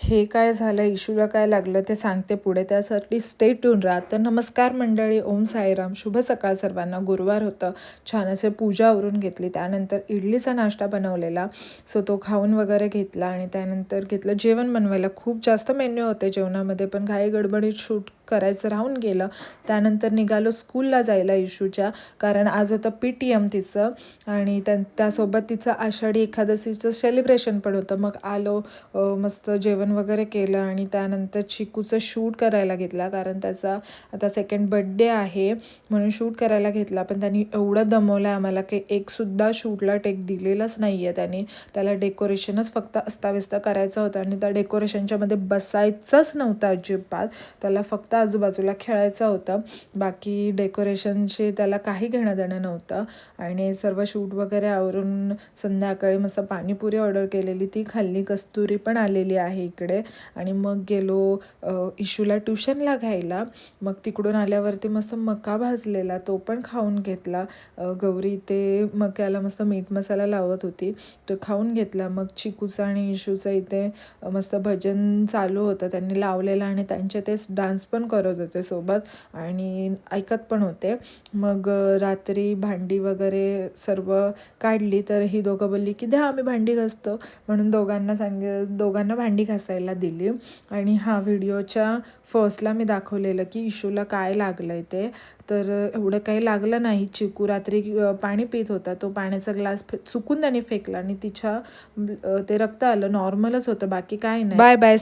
हे काय झालं, इशूला काय लागलं ते सांगते पुढे, त्यासाठी स्टे ट्यून राहा. तर नमस्कार मंडळी, ओम साईराम, शुभ सकाळ सर्वांना. गुरुवार होतं, छान असे पूजा आवरून घेतली, त्यानंतर इडलीचा नाश्ता बनवलेला, सो तो खाऊन वगैरे घेतला आणि त्यानंतर घेतलं जेवण बनवायला. खूप जास्त मेन्यू होते जेवणामध्ये, पण घाई गडबडीत शूट करायचं राहून गेलं. त्यानंतर निघालो स्कूलला जायला इशूच्या, कारण आज होतं PTM तिचं आणि त्यासोबत तिचं आषाढी एकादशीचं सेलिब्रेशन पण होतं. मग आलो, मस्त जेवण वगैरे केलं आणि त्यानंतर चिकूचं शूट करायला घेतला, कारण त्याचा आता 2nd बड्डे आहे म्हणून शूट करायला घेतला. पण त्यांनी एवढं दमवलं आम्हाला की एकसुद्धा शूटला टेक दिलेलंच नाही आहे त्यांनी. त्याला डेकोरेशनच फक्त अस्ताव्यस्त करायचं होतं आणि त्या डेकोरेशनच्या मध्ये बसायचंच नव्हतं अजिबात. त्याला फक्त आजूबाजूला खेळायचं होतं, बाकी डेकोरेशनशी त्याला काही घेणं देणं नव्हतं. आणि सर्व शूट वगैरे आवरून संध्याकाळी मस्त पाणीपुरी ऑर्डर केलेली, ती खाल्ली. कस्तुरी पण आलेली आहे इकडे. आणि मग गेलो इशूला ट्युशनला घ्यायला. मग तिकडून आल्यावरती मस्त मका भाजलेला तो पण खाऊन घेतला. गौरी ते मक्याला मस्त मीठ मसाला लावत होती, तो खाऊन घेतला. मग चिकूचं आणि इशूचं इथे मस्त भजन चालू होतं, त्यांनी लावलेलं आणि त्यांचे तेच डान्स पण करत होते सोबत आणि ऐकत पण होते. मग रात्री भांडी वगैरे सर्व काढली, तर ही दोघं बोलली की द्या आम्ही भांडी घासतो, म्हणून दोघांना भांडी घासायला दिली. आणि हा व्हिडिओच्या फर्स्टला मी दाखवलेलं की इशूला काय लागलं आहे ते, तर एवढं काही लागलं नाही. चिकू रात्री पाणी पित होता, तो पाण्याचा ग्लास चुकून त्याने फेकला आणि तिच्या ते रक्त आलं, नॉर्मलच होतं, बाकी काय नाही. Bye bye.